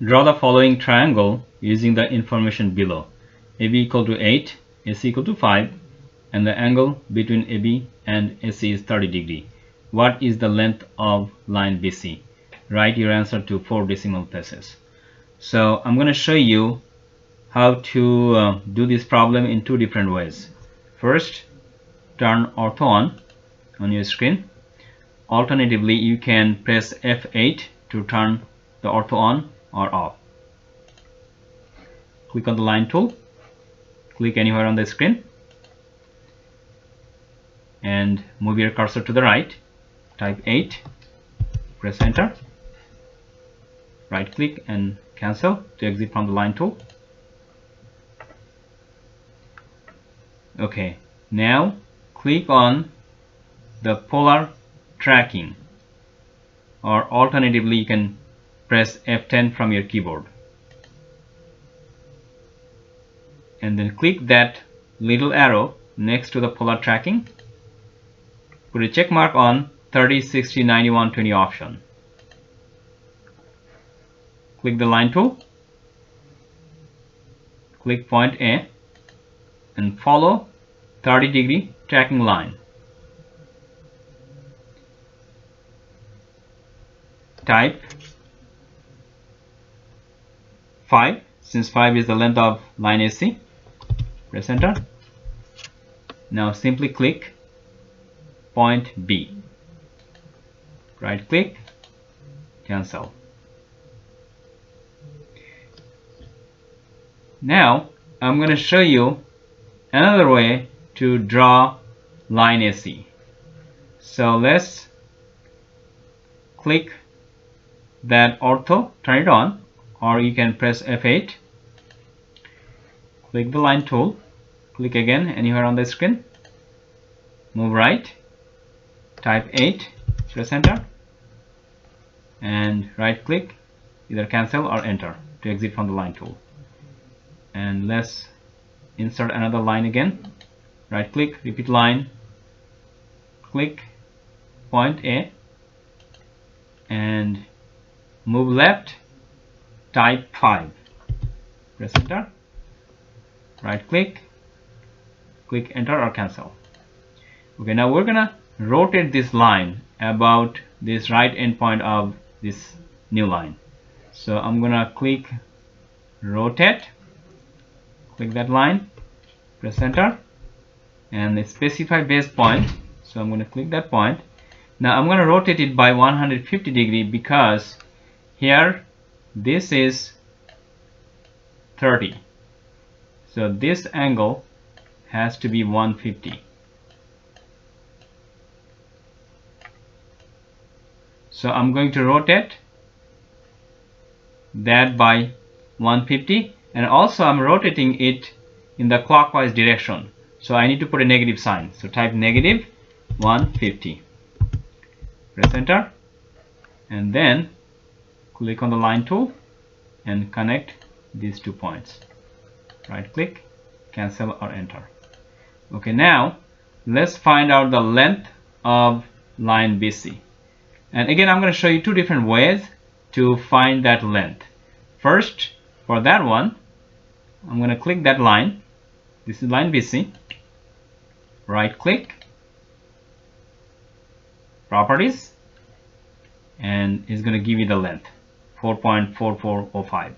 Draw the following triangle using the information below. AB equal to 8, AC equal to 5, and the angle between AB and AC is 30 degree. What is the length of line BC? Write your answer to 4 decimal places. So I'm going to show you how to do this problem in 2 different ways. First, turn ortho on your screen. Alternatively, you can press F8 to turn the ortho on or off. Click on the line tool, click anywhere on the screen, and move your cursor to the right. Type 8, press enter, right click and cancel to exit from the line tool. Okay, now click on the polar tracking, or alternatively you can press F10 from your keyboard, and then click that little arrow next to the polar tracking. Put a check mark on 30, 60, 91, 20 option. Click the line tool, click point A, and follow 30 degree tracking line. Type 5, since 5 is the length of line AC. Press enter. Now simply click point B. Right click, cancel. Now I'm going to show you another way to draw line AC. So let's click that ortho, turn it on, or you can press F8. Click the line tool, click again anywhere on the screen, move right, type 8, press enter, and right click, either cancel or enter to exit from the line tool. And let's insert another line again. Right click, repeat line, click point A, and move left, type 5, press enter, right click, click enter or cancel. Okay, now we're gonna rotate this line about this right end point of this new line. So I'm gonna click rotate, click that line, press enter, and specify base point. So I'm gonna click that point. Now I'm gonna rotate it by 150 degree because here this is 30, so this angle has to be 150. So I'm going to rotate that by 150, and also I'm rotating it in the clockwise direction, so I need to put a negative sign. So type negative 150, press enter, and then click on the line tool and connect these 2 points. Right click, cancel or enter. Okay, now let's find out the length of line BC. And again, I'm going to show you 2 different ways to find that length. First, for that one, I'm going to click that line. This is line BC. Right click, properties, and it's going to give you the length 4.4405.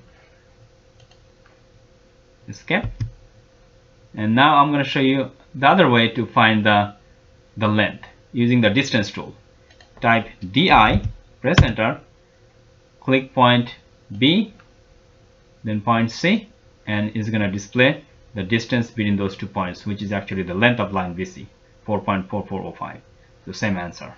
Escape. And now I'm going to show you the other way to find the length using the distance tool. Type DI, press enter, click point B, then point C, and it's going to display the distance between those 2 points, which is actually the length of line BC, 4.4405. The same answer.